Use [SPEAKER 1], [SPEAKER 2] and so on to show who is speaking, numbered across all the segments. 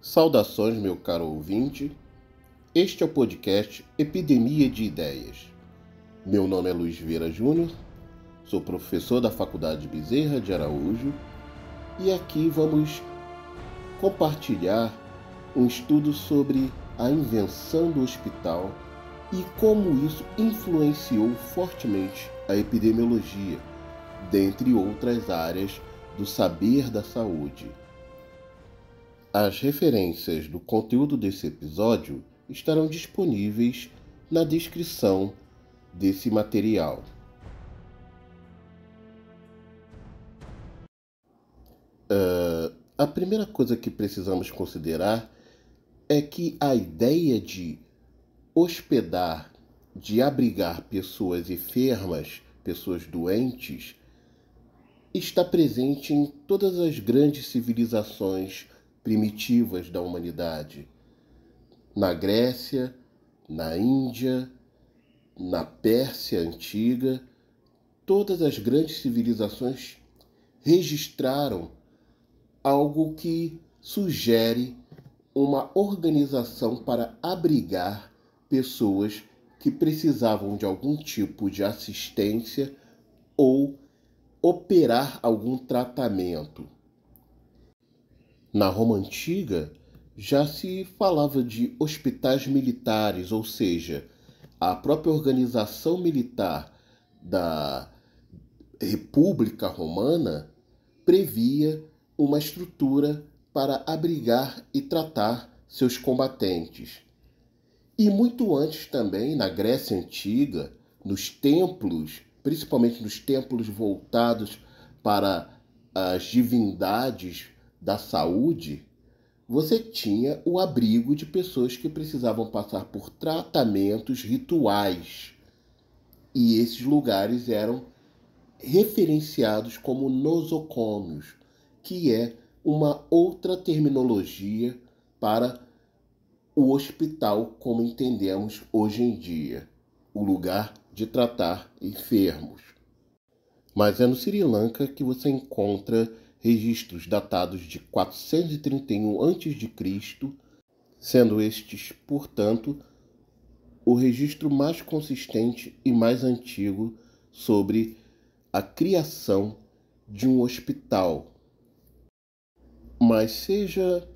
[SPEAKER 1] Saudações, meu caro ouvinte. Este é o podcast Epidemia de Ideias. Meu nome é Luiz Vieira Júnior, sou professor da Faculdade Bezerra de Araújo e aqui vamos compartilhar um estudo sobre a invenção do hospital e como isso influenciou fortemente a epidemiologia, dentre outras áreas do saber da saúde. As referências do conteúdo desse episódio estarão disponíveis na descrição desse material. A primeira coisa que precisamos considerar é que a ideia de hospedar, de abrigar pessoas enfermas, pessoas doentes, está presente em todas as grandes civilizações primitivas da humanidade. Na Grécia, na Índia, na Pérsia antiga, todas as grandes civilizações registraram algo que sugere uma organização para abrigar pessoas que precisavam de algum tipo de assistência ou operar algum tratamento. Na Roma Antiga, já se falava de hospitais militares, ou seja, a própria organização militar da República Romana previa uma estrutura para abrigar e tratar seus combatentes. E muito antes também, na Grécia Antiga, nos templos, principalmente nos templos voltados para as divindades da saúde, você tinha o abrigo de pessoas que precisavam passar por tratamentos rituais. E esses lugares eram referenciados como nosocômios, que é uma outra terminologia para o hospital como entendemos hoje em dia, o lugar de tratar enfermos. Mas é no Sri Lanka que você encontra registros datados de 431 a.C., sendo estes, portanto, o registro mais consistente e mais antigo sobre a criação de um hospital. Mas seja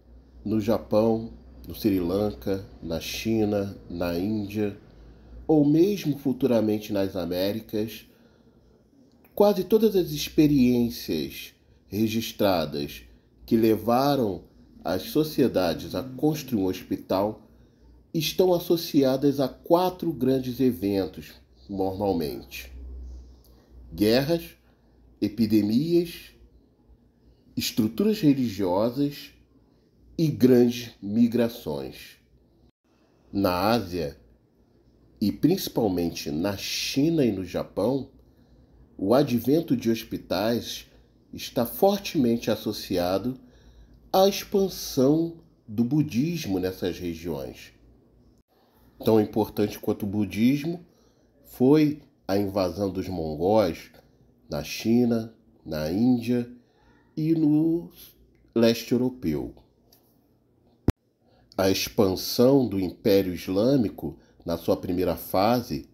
[SPEAKER 1] no Japão, no Sri Lanka, na China, na Índia, ou mesmo futuramente nas Américas, quase todas as experiências registradas que levaram as sociedades a construir um hospital estão associadas a 4 grandes eventos, normalmente: guerras, epidemias, estruturas religiosas e grandes migrações. Na Ásia, e principalmente na China e no Japão, o advento de hospitais está fortemente associado à expansão do budismo nessas regiões. Tão importante quanto o budismo foi a invasão dos mongóis na China, na Índia e no leste europeu. A expansão do Império Islâmico na sua primeira fase,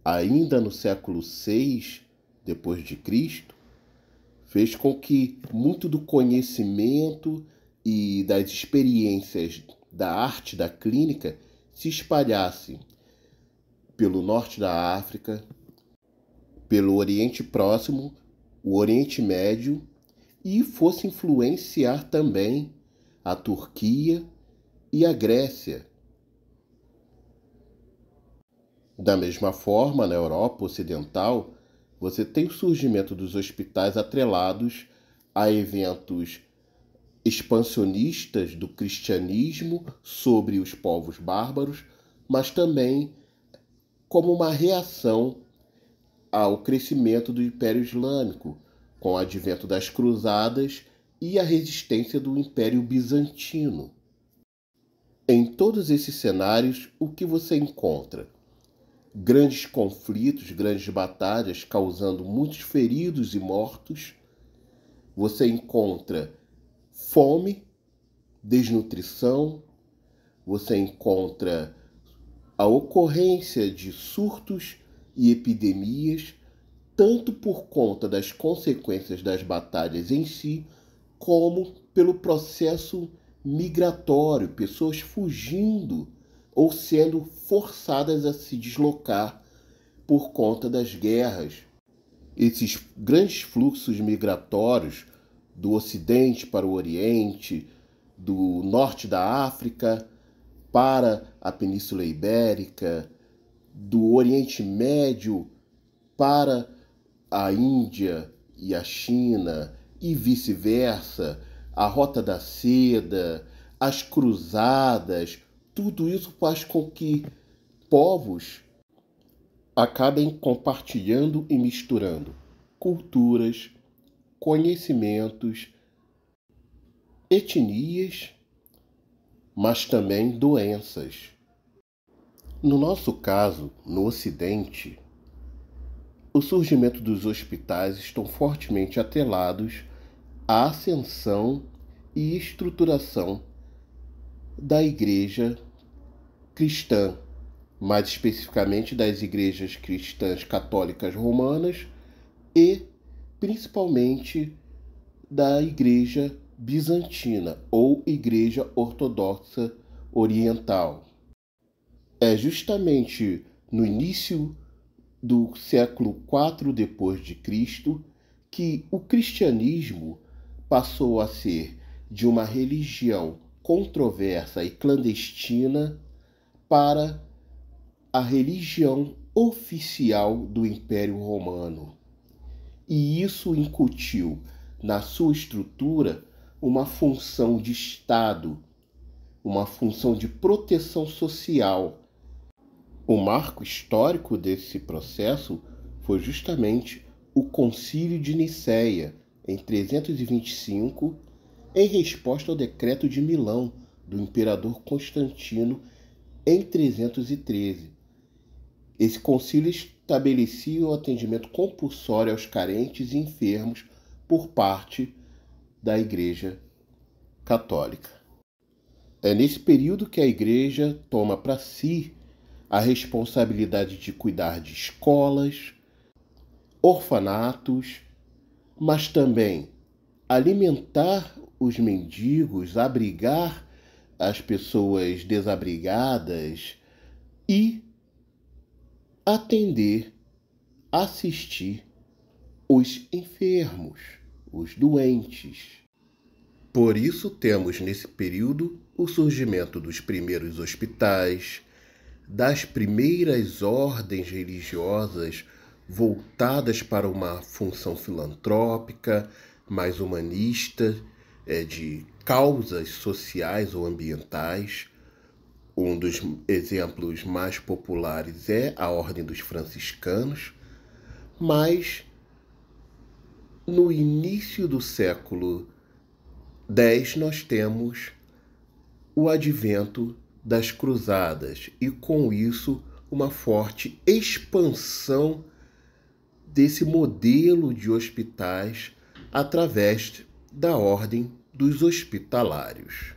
[SPEAKER 1] ainda no século VI depois de Cristo, fez com que muito do conhecimento e das experiências da arte da clínica se espalhasse pelo norte da África, pelo Oriente Próximo, o Oriente Médio e fosse influenciar também a Turquia e a Grécia. Da mesma forma, na Europa Ocidental, você tem o surgimento dos hospitais atrelados a eventos expansionistas do cristianismo sobre os povos bárbaros, mas também como uma reação ao crescimento do Império Islâmico, com o advento das cruzadas e a resistência do Império Bizantino. Em todos esses cenários, o que você encontra? Grandes conflitos, grandes batalhas causando muitos feridos e mortos. Você encontra fome, desnutrição, você encontra a ocorrência de surtos e epidemias, tanto por conta das consequências das batalhas em si, como pelo processo migratório, pessoas fugindo ou sendo forçadas a se deslocar por conta das guerras. Esses grandes fluxos migratórios do Ocidente para o Oriente, do Norte da África para a Península Ibérica, do Oriente Médio para a Índia e a China e vice-versa, a Rota da Seda, as cruzadas, tudo isso faz com que povos acabem compartilhando e misturando culturas, conhecimentos, etnias, mas também doenças. No nosso caso, no Ocidente, o surgimento dos hospitais estão fortemente atrelados à ascensão e estruturação da Igreja cristã, mais especificamente das igrejas cristãs católicas romanas e principalmente da Igreja bizantina ou Igreja ortodoxa oriental. É justamente no início do século IV d.C. que o cristianismo passou a ser de uma religião controversa e clandestina para a religião oficial do Império Romano. E isso incutiu na sua estrutura uma função de Estado, uma função de proteção social. O marco histórico desse processo foi justamente o Concílio de Nicéia, em 325, em resposta ao Decreto de Milão, do imperador Constantino, em 313. Esse concílio estabelecia o atendimento compulsório aos carentes e enfermos por parte da Igreja Católica. É nesse período que a Igreja toma para si a responsabilidade de cuidar de escolas, orfanatos, mas também alimentar os mendigos, abrigar as pessoas desabrigadas e atender, assistir os enfermos, os doentes. Por isso temos nesse período o surgimento dos primeiros hospitais, das primeiras ordens religiosas voltadas para uma função filantrópica, mais humanista, de causas sociais ou ambientais. Um dos exemplos mais populares é a Ordem dos Franciscanos, mas no início do século X nós temos o advento das cruzadas e com isso uma forte expansão desse modelo de hospitais através da Ordem dos Hospitalários.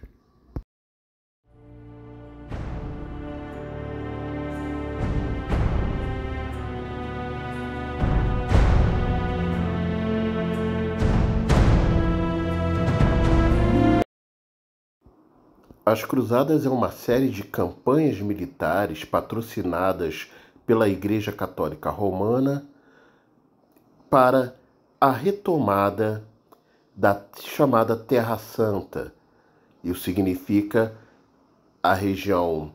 [SPEAKER 1] As Cruzadas é uma série de campanhas militares patrocinadas pela Igreja Católica Romana para a retomada da chamada Terra Santa. Isso significa a região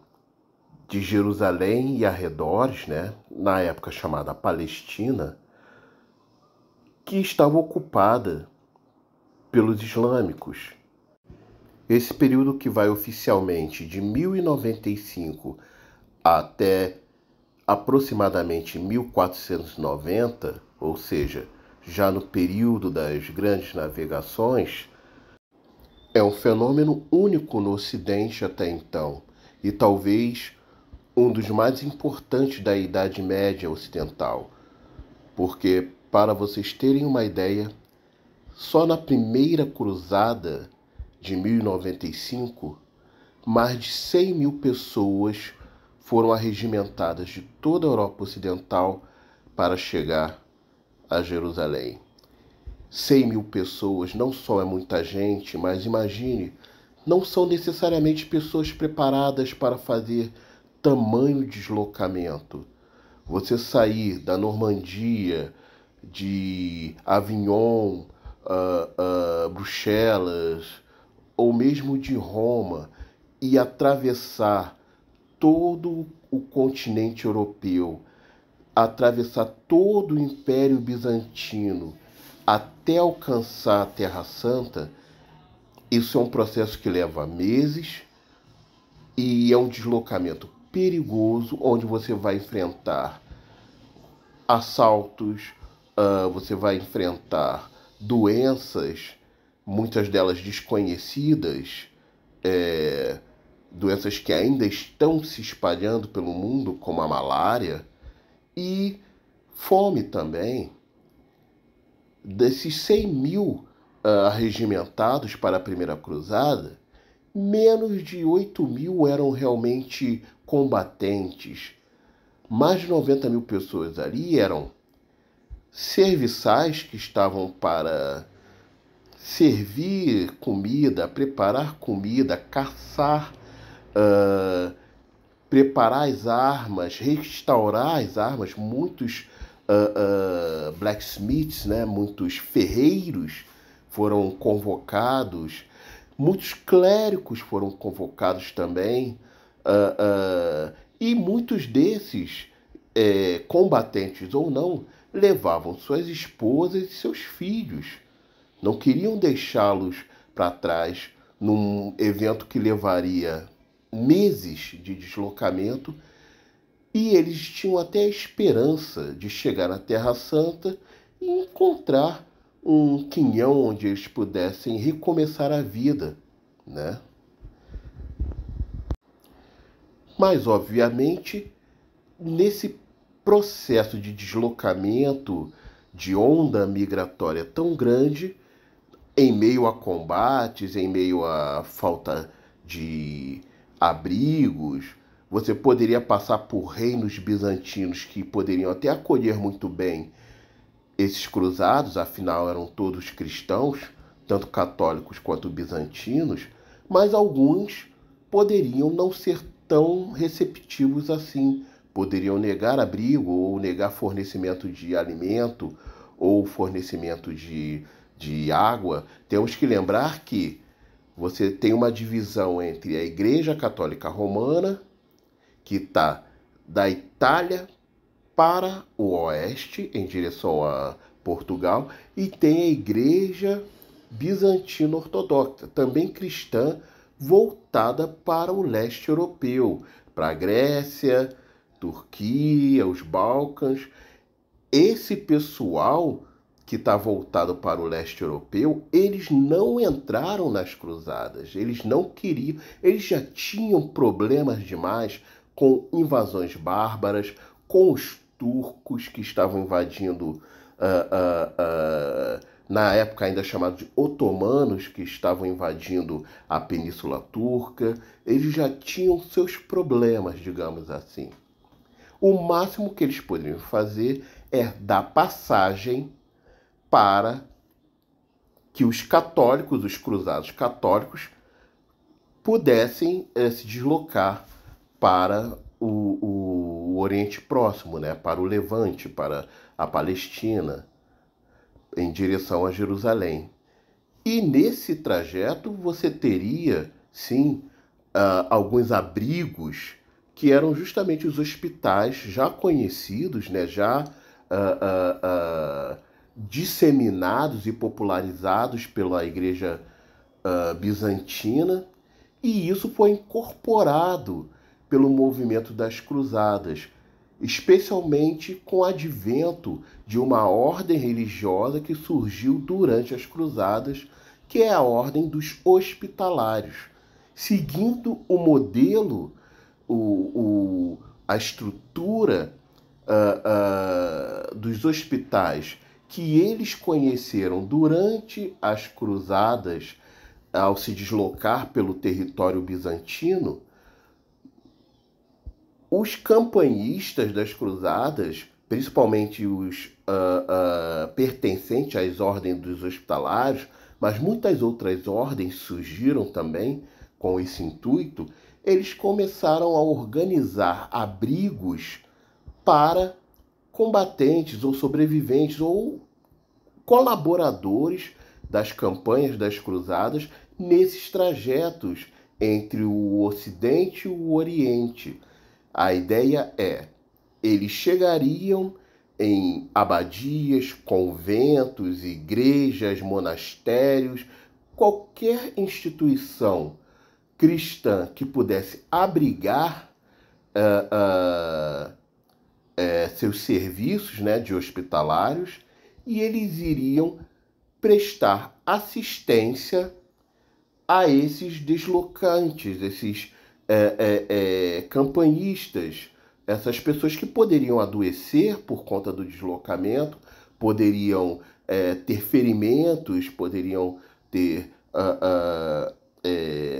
[SPEAKER 1] de Jerusalém e arredores, na época chamada Palestina, que estava ocupada pelos islâmicos. Esse período que vai oficialmente de 1095 até aproximadamente 1490, ou seja, já no período das grandes navegações, é um fenômeno único no Ocidente até então, e talvez um dos mais importantes da Idade Média Ocidental, porque, para vocês terem uma ideia, só na primeira cruzada de 1095, mais de 100 mil pessoas foram arregimentadas de toda a Europa Ocidental para chegar a Jerusalém. 100 mil pessoas não só é muita gente, mas imagine, não são necessariamente pessoas preparadas para fazer tamanho deslocamento. Você sair da Normandia, de Avignon, Bruxelas, ou mesmo de Roma, e atravessar todo o continente europeu, atravessar todo o Império Bizantino, até alcançar a Terra Santa, isso é um processo que leva meses e é um deslocamento perigoso, onde você vai enfrentar assaltos, você vai enfrentar doenças, muitas delas desconhecidas, doenças que ainda estão se espalhando pelo mundo, como a malária, e fome também. Desses 100 mil arregimentados para a Primeira Cruzada, menos de 8 mil eram realmente combatentes. Mais de 90 mil pessoas ali eram serviçais que estavam para servir comida, preparar comida, caçar, preparar as armas, restaurar as armas. Muitos blacksmiths, né, muitos ferreiros foram convocados, muitos clérigos foram convocados também, e muitos desses, combatentes ou não, levavam suas esposas e seus filhos. Não queriam deixá-los para trás num evento que levaria meses de deslocamento, e eles tinham até a esperança de chegar na Terra Santa e encontrar um quinhão onde eles pudessem recomeçar a vida, né? Mas, obviamente, nesse processo de deslocamento, de onda migratória tão grande, em meio a combates, em meio à falta de abrigos, você poderia passar por reinos bizantinos que poderiam até acolher muito bem esses cruzados, afinal eram todos cristãos, tanto católicos quanto bizantinos, mas alguns poderiam não ser tão receptivos assim, poderiam negar abrigo ou negar fornecimento de alimento ou fornecimento de água. Temos que lembrar que você tem uma divisão entre a Igreja Católica Romana, que está da Itália para o oeste, em direção a Portugal, e tem a Igreja Bizantina Ortodoxa, também cristã, voltada para o leste europeu, para a Grécia, Turquia, os Balcãs. Esse pessoal que está voltado para o leste europeu, eles não entraram nas cruzadas, eles não queriam, eles já tinham problemas demais com invasões bárbaras, com os turcos que estavam invadindo, na época ainda chamados de otomanos, que estavam invadindo a Península Turca. Eles já tinham seus problemas, digamos assim. O máximo que eles poderiam fazer é dar passagem para que os católicos, os cruzados católicos, pudessem se deslocar para o Oriente Próximo, né? Para o Levante, para a Palestina, em direção a Jerusalém. E nesse trajeto você teria, sim, alguns abrigos que eram justamente os hospitais já conhecidos, né? Já disseminados e popularizados pela Igreja bizantina, e isso foi incorporado pelo movimento das Cruzadas, especialmente com o advento de uma ordem religiosa que surgiu durante as Cruzadas, que é a Ordem dos Hospitalários, seguindo o modelo, a estrutura dos hospitais que eles conheceram durante as Cruzadas ao se deslocar pelo território bizantino, os campanhistas das cruzadas, principalmente os pertencentes às ordens dos hospitalários, mas muitas outras ordens surgiram também com esse intuito, eles começaram a organizar abrigos para combatentes ou sobreviventes ou colaboradores das campanhas das cruzadas nesses trajetos entre o Ocidente e o Oriente. A ideia é, eles chegariam em abadias, conventos, igrejas, monastérios, qualquer instituição cristã que pudesse abrigar seus serviços, né, de hospitalários, e eles iriam prestar assistência a esses deslocantes, esses campanhistas, essas pessoas que poderiam adoecer por conta do deslocamento, poderiam ter ferimentos, poderiam ter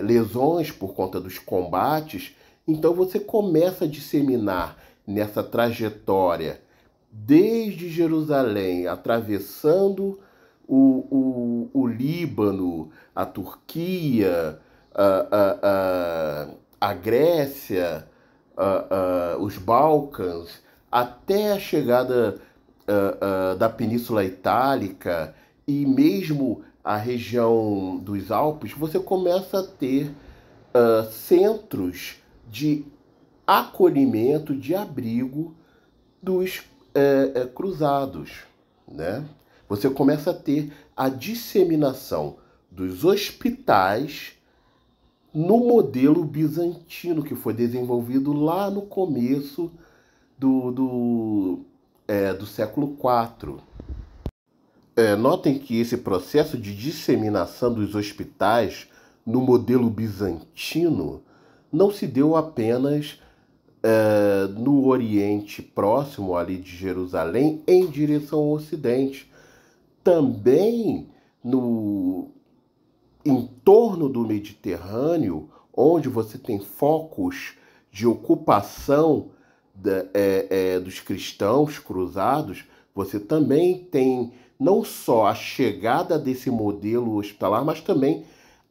[SPEAKER 1] lesões por conta dos combates. Então você começa a disseminar nessa trajetória, desde Jerusalém, atravessando o Líbano, a Turquia, a Grécia, os Balcãs, até a chegada da Península Itálica e mesmo a região dos Alpes, você começa a ter centros de acolhimento, de abrigo dos cruzados, né? Você começa a ter a disseminação dos hospitais no modelo bizantino, que foi desenvolvido lá no começo do século IV. Notem que esse processo de disseminação dos hospitais no modelo bizantino não se deu apenas no Oriente Próximo, ali de Jerusalém, em direção ao Ocidente. Também no entorno do Mediterrâneo, onde você tem focos de ocupação dos cristãos cruzados, você também tem não só a chegada desse modelo hospitalar, mas também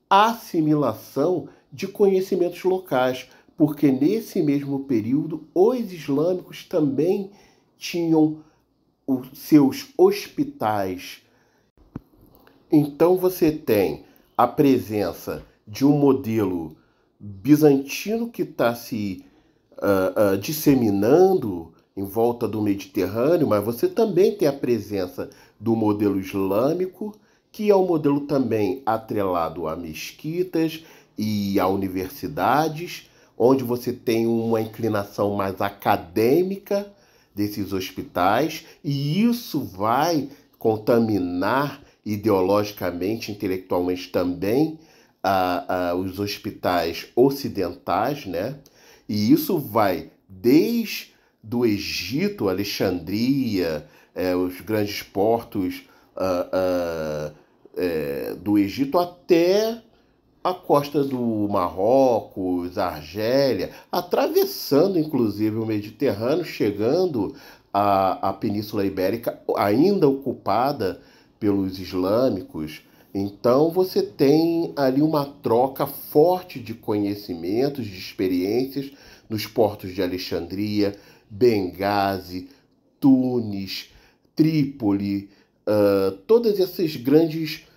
[SPEAKER 1] a assimilação de conhecimentos locais, porque nesse mesmo período os islâmicos também tinham os seus hospitais. Então você tem a presença de um modelo bizantino que está se disseminando em volta do Mediterrâneo, mas você também tem a presença do modelo islâmico, que é um modelo também atrelado a mesquitas e a universidades, onde você tem uma inclinação mais acadêmica desses hospitais, e isso vai contaminar ideologicamente, intelectualmente também os hospitais ocidentais, né? E isso vai desde do Egito, Alexandria, os grandes portos do Egito até a costa do Marrocos, Argélia, atravessando inclusive o Mediterrâneo, chegando à Península Ibérica, ainda ocupada pelos islâmicos. Então você tem ali uma troca forte de conhecimentos, de experiências nos portos de Alexandria, Benghazi, Tunis, Trípoli, todos esses grandes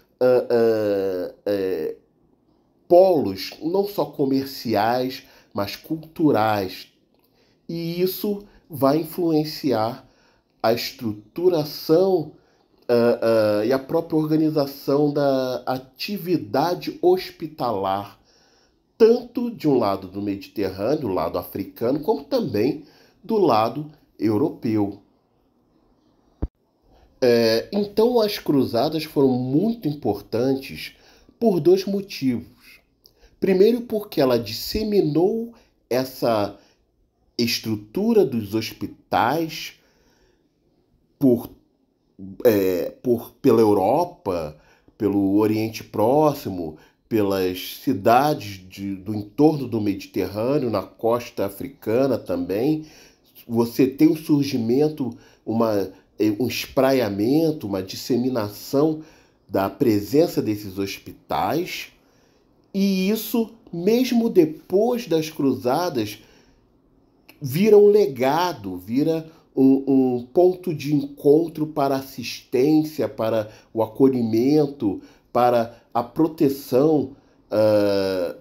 [SPEAKER 1] polos, não só comerciais, mas culturais. E isso vai influenciar a estruturação e a própria organização da atividade hospitalar, tanto de um lado do Mediterrâneo, do lado africano, como também do lado europeu. Então as cruzadas foram muito importantes por dois motivos. Primeiro, porque ela disseminou essa estrutura dos hospitais pela Europa, pelo Oriente Próximo, pelas cidades do entorno do Mediterrâneo, na costa africana também. Você tem um surgimento, um espraiamento, uma disseminação da presença desses hospitais, e isso, mesmo depois das cruzadas, vira um legado, vira um ponto de encontro para a assistência, para o acolhimento, para a proteção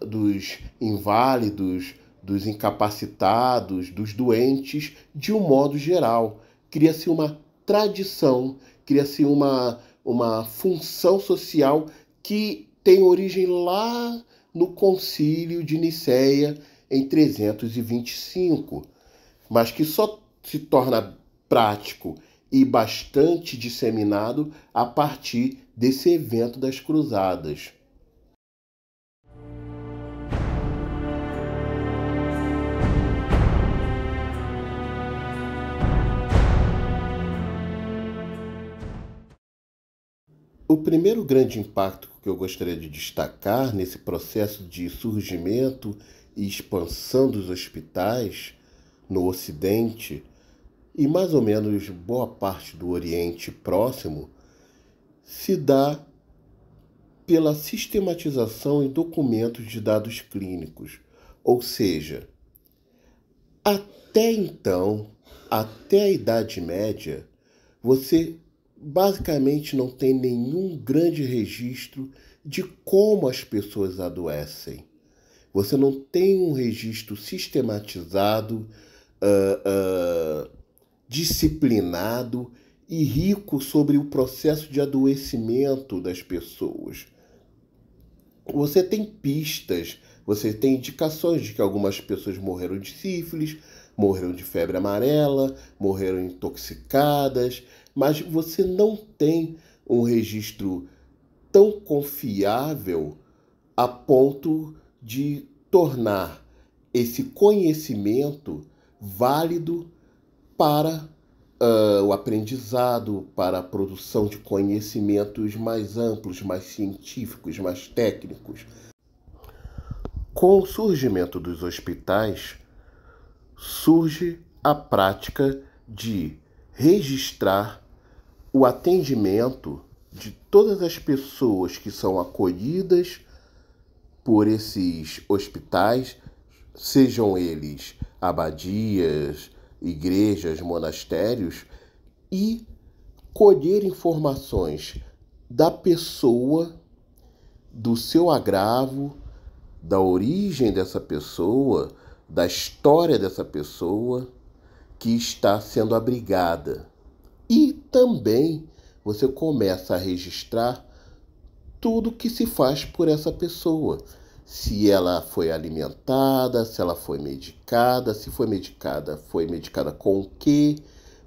[SPEAKER 1] dos inválidos, dos incapacitados, dos doentes, de um modo geral. Cria-se uma tradição, cria-se uma função social que tem origem lá no Concílio de Nicéia, em 325, mas que só se torna prático e bastante disseminado a partir desse evento das Cruzadas. O primeiro grande impacto que eu gostaria de destacar nesse processo de surgimento e expansão dos hospitais no Ocidente e mais ou menos boa parte do Oriente Próximo se dá pela sistematização em documentos de dados clínicos. Ou seja, até então, até a Idade Média, você basicamente não tem nenhum grande registro de como as pessoas adoecem. Você não tem um registro sistematizado, disciplinado e rico sobre o processo de adoecimento das pessoas. Você tem pistas, você tem indicações de que algumas pessoas morreram de sífilis, morreram de febre amarela, morreram intoxicadas, mas você não tem um registro tão confiável a ponto de tornar esse conhecimento válido para o aprendizado, para a produção de conhecimentos mais amplos, mais científicos, mais técnicos. Com o surgimento dos hospitais, surge a prática de registrar o atendimento de todas as pessoas que são acolhidas por esses hospitais, sejam eles abadias, igrejas, monastérios, e colher informações da pessoa, do seu agravo, da origem dessa pessoa, da história dessa pessoa que está sendo abrigada. E também você começa a registrar tudo que se faz por essa pessoa. Se ela foi alimentada, se ela foi medicada, se foi medicada com o quê,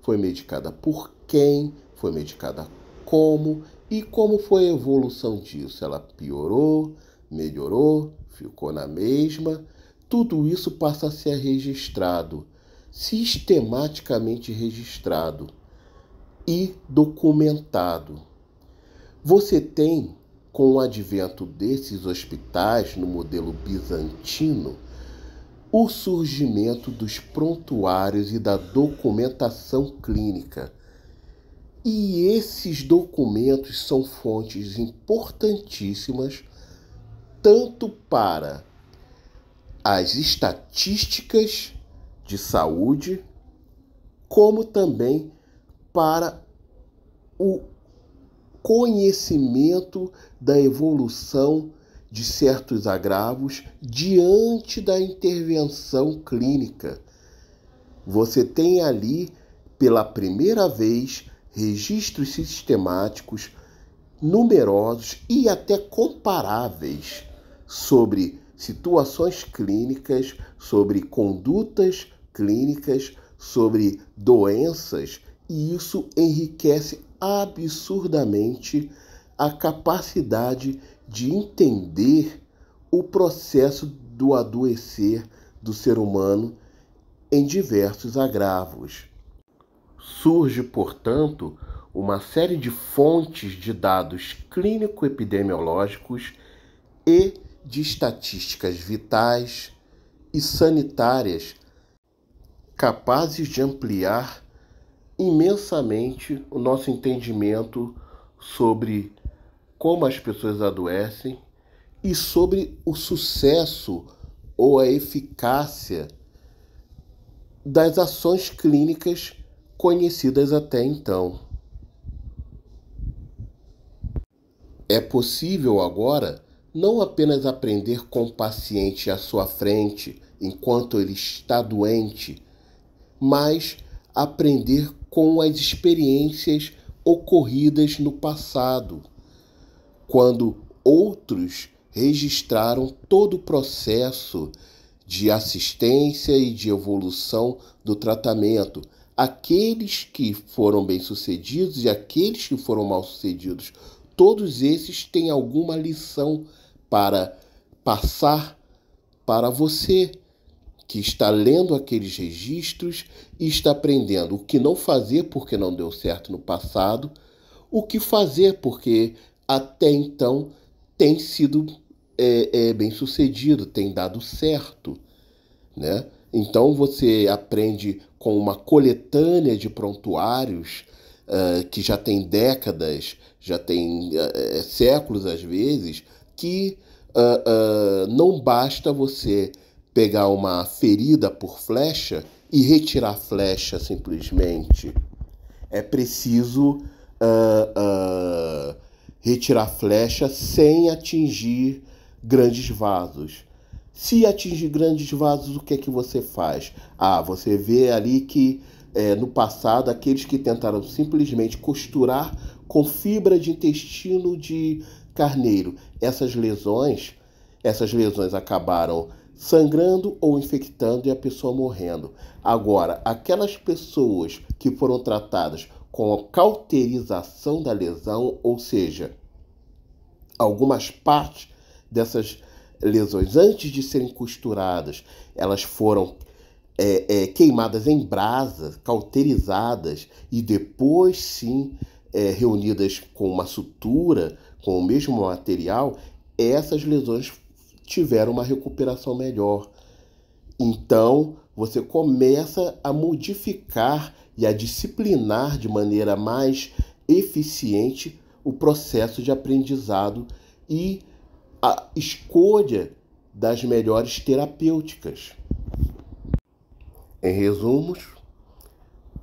[SPEAKER 1] foi medicada por quem, foi medicada como e como foi a evolução disso. Ela piorou, melhorou, ficou na mesma. Tudo isso passa a ser registrado, sistematicamente registrado e documentado. Você tem, com o advento desses hospitais no modelo bizantino, o surgimento dos prontuários e da documentação clínica. E esses documentos são fontes importantíssimas tanto para as estatísticas de saúde, como também para o conhecimento da evolução de certos agravos diante da intervenção clínica. Você tem ali, pela primeira vez, registros sistemáticos, numerosos e até comparáveis sobre situações clínicas, sobre condutas clínicas, sobre doenças, e isso enriquece absurdamente a capacidade de entender o processo do adoecer do ser humano em diversos agravos. Surge, portanto, uma série de fontes de dados clínico-epidemiológicos e de estatísticas vitais e sanitárias capazes de ampliar imensamente o nosso entendimento sobre como as pessoas adoecem e sobre o sucesso ou a eficácia das ações clínicas conhecidas até então. É possível agora não apenas aprender com o paciente à sua frente enquanto ele está doente, mas aprender com as experiências ocorridas no passado, quando outros registraram todo o processo de assistência e de evolução do tratamento. Aqueles que foram bem-sucedidos e aqueles que foram mal-sucedidos, todos esses têm alguma lição para passar para você, que está lendo aqueles registros e está aprendendo o que não fazer porque não deu certo no passado, o que fazer porque até então tem sido bem sucedido, tem dado certo, né? Então você aprende com uma coletânea de prontuários que já tem décadas, já tem séculos às vezes, que não basta você pegar uma ferida por flecha e retirar a flecha simplesmente. É preciso retirar a flecha sem atingir grandes vasos. Se atingir grandes vasos, o que é que você faz? Você vê ali que no passado, aqueles que tentaram simplesmente costurar com fibra de intestino de carneiro, essas lesões acabaram sangrando ou infectando e a pessoa morrendo. Agora, aquelas pessoas que foram tratadas com a cauterização da lesão, ou seja, algumas partes dessas lesões, antes de serem costuradas, elas foram queimadas em brasa, cauterizadas e depois sim reunidas com uma sutura, com o mesmo material, essas lesões tiveram uma recuperação melhor. Então, você começa a modificar e a disciplinar de maneira mais eficiente o processo de aprendizado e a escolha das melhores terapêuticas. Em resumo,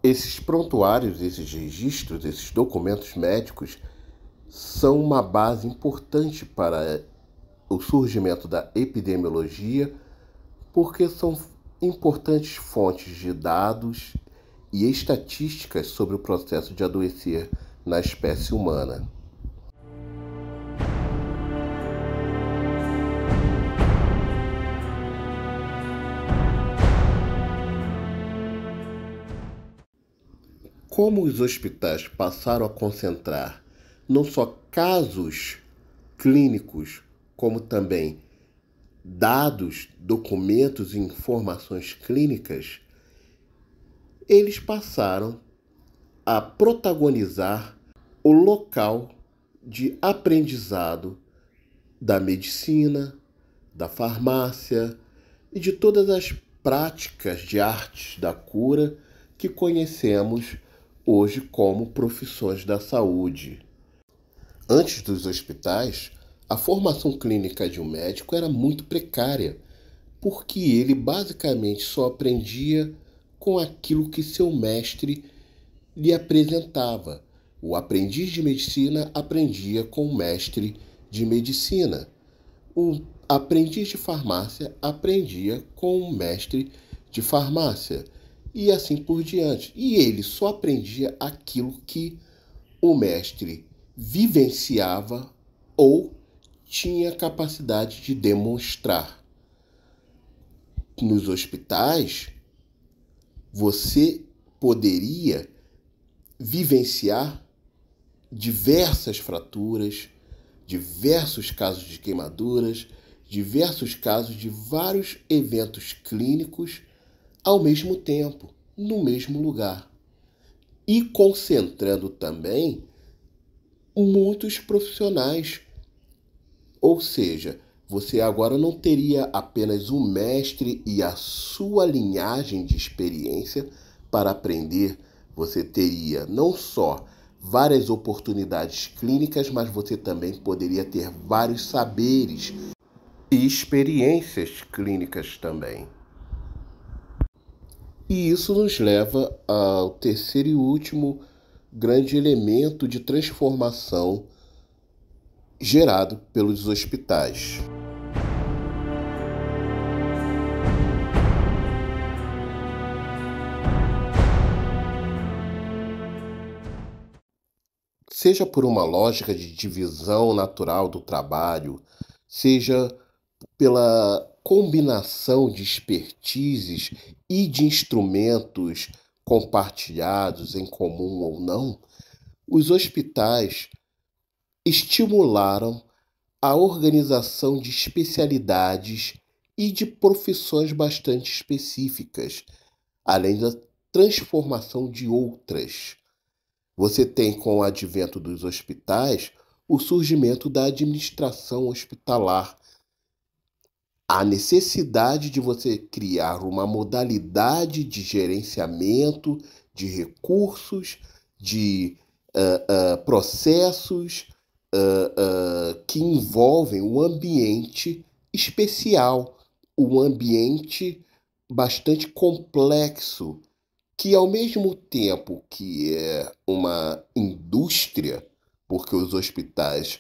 [SPEAKER 1] esses prontuários, esses registros, esses documentos médicos são uma base importante para o surgimento da epidemiologia, porque são importantes fontes de dados e estatísticas sobre o processo de adoecer na espécie humana. Como os hospitais passaram a concentrar não só casos clínicos, como também dados, documentos e informações clínicas, eles passaram a protagonizar o local de aprendizado da medicina, da farmácia e de todas as práticas de artes da cura que conhecemos hoje como profissões da saúde. Antes dos hospitais, a formação clínica de um médico era muito precária, porque ele basicamente só aprendia com aquilo que seu mestre lhe apresentava. O aprendiz de medicina aprendia com o mestre de medicina. O aprendiz de farmácia aprendia com o mestre de farmácia. E assim por diante. E ele só aprendia aquilo que o mestre vivenciava ou tinha capacidade de demonstrar. Nos hospitais, você poderia vivenciar diversas fraturas, diversos casos de queimaduras, diversos casos de vários eventos clínicos ao mesmo tempo, no mesmo lugar. E concentrando também muitos profissionais. Ou seja, você agora não teria apenas um mestre e a sua linhagem de experiência para aprender, você teria não só várias oportunidades clínicas, mas você também poderia ter vários saberes e experiências clínicas também. E isso nos leva ao terceiro e último grande elemento de transformação gerado pelos hospitais. Seja por uma lógica de divisão natural do trabalho, seja pela combinação de expertises e de instrumentos compartilhados em comum ou não, os hospitais estimularam a organização de especialidades e de profissões bastante específicas, além da transformação de outras. Você tem, com o advento dos hospitais, o surgimento da administração hospitalar, a necessidade de você criar uma modalidade de gerenciamento de recursos, de processos que envolvem um ambiente especial, um ambiente bastante complexo, que ao mesmo tempo que é uma indústria, porque os hospitais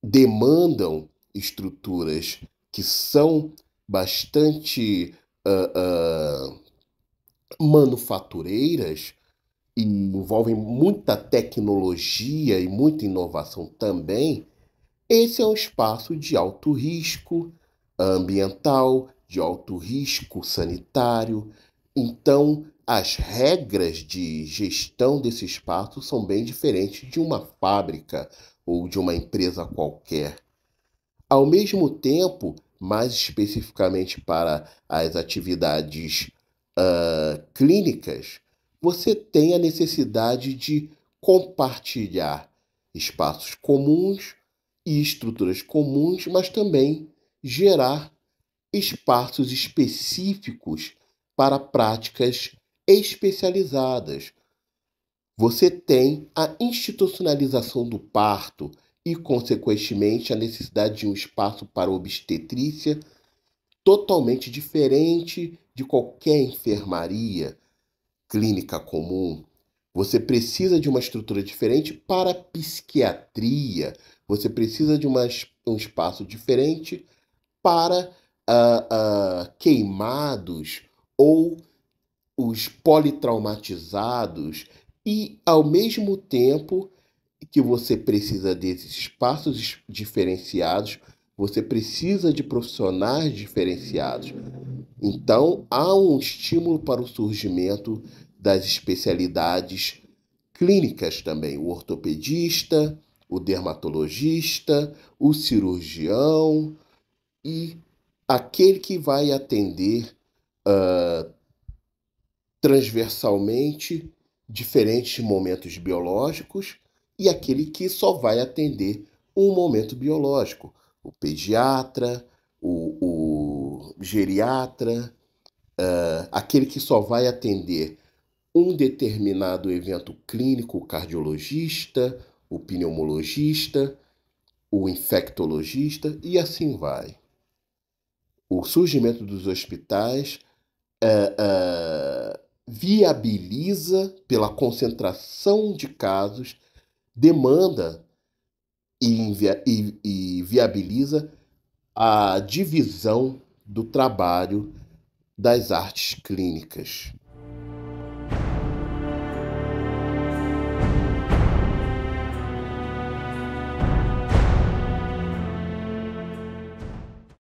[SPEAKER 1] demandam estruturas que são bastante manufatureiras e envolvem muita tecnologia e muita inovação também, esse é um espaço de alto risco ambiental, de alto risco sanitário. Então, as regras de gestão desse espaço são bem diferentes de uma fábrica ou de uma empresa qualquer. Ao mesmo tempo, mais especificamente para as atividades clínicas, você tem a necessidade de compartilhar espaços comuns e estruturas comuns, mas também gerar espaços específicos para práticas especializadas. Você tem a institucionalização do parto e, consequentemente, a necessidade de um espaço para obstetrícia totalmente diferente de qualquer enfermaria clínica comum. Você precisa de uma estrutura diferente para a psiquiatria, você precisa de um espaço diferente para queimados ou os politraumatizados, e, ao mesmo tempo que você precisa desses espaços diferenciados, você precisa de profissionais diferenciados. Então, há um estímulo para o surgimento das especialidades clínicas também. O ortopedista, o dermatologista, o cirurgião e aquele que vai atender transversalmente diferentes momentos biológicos e aquele que só vai atender um momento biológico. O pediatra, o geriatra, aquele que só vai atender um determinado evento clínico, o cardiologista, o pneumologista, o infectologista e assim vai. O surgimento dos hospitais viabiliza, pela concentração de casos, demanda e viabiliza a divisão do trabalho das artes clínicas.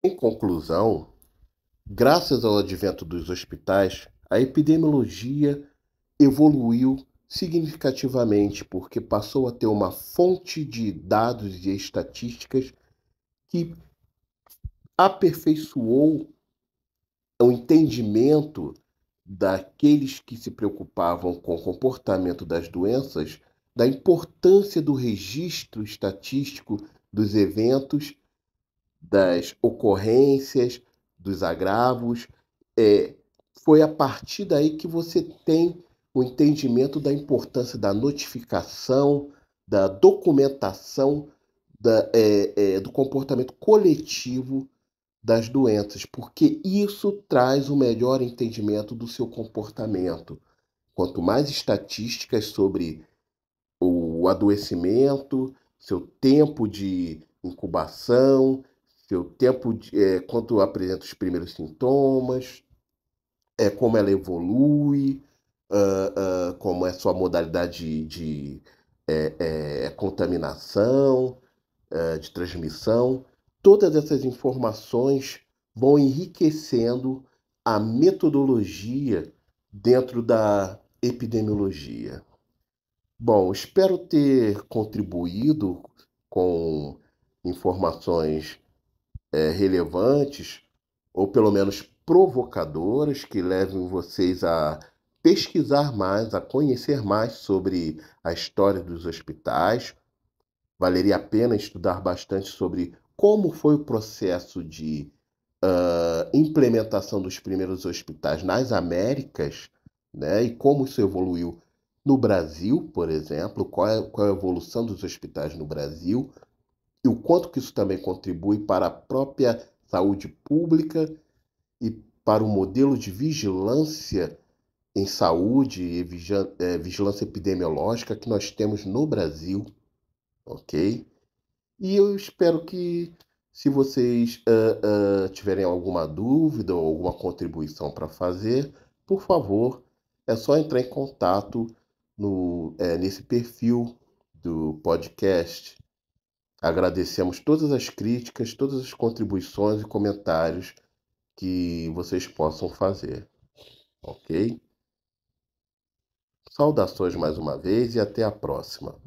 [SPEAKER 1] Em conclusão, graças ao advento dos hospitais, a epidemiologia evoluiu significativamente porque passou a ter uma fonte de dados e estatísticas que aperfeiçoou o entendimento daqueles que se preocupavam com o comportamento das doenças, da importância do registro estatístico dos eventos das ocorrências, dos agravos. É, foi a partir daí que você tem o entendimento da importância da notificação, da documentação, do comportamento coletivo das doenças, porque isso traz o melhor entendimento do seu comportamento. Quanto mais estatísticas sobre o adoecimento, seu tempo de incubação, seu tempo quando apresenta os primeiros sintomas, como ela evolui, como é sua modalidade de contaminação, de transmissão. Todas essas informações vão enriquecendo a metodologia dentro da epidemiologia. Bom, espero ter contribuído com informações relevantes, ou pelo menos provocadoras, que levem vocês a pesquisar mais, a conhecer mais sobre a história dos hospitais. Valeria a pena estudar bastante sobre como foi o processo de implementação dos primeiros hospitais nas Américas, né? E como isso evoluiu no Brasil, por exemplo, qual é a evolução dos hospitais no Brasil e o quanto que isso também contribui para a própria saúde pública e para o modelo de vigilância em saúde e vigilância epidemiológica que nós temos no Brasil, ok? E eu espero que, se vocês tiverem alguma dúvida ou alguma contribuição para fazer, por favor, é só entrar em contato nesse perfil do podcast. Agradecemos todas as críticas, todas as contribuições e comentários que vocês possam fazer, ok? Saudações mais uma vez e até a próxima.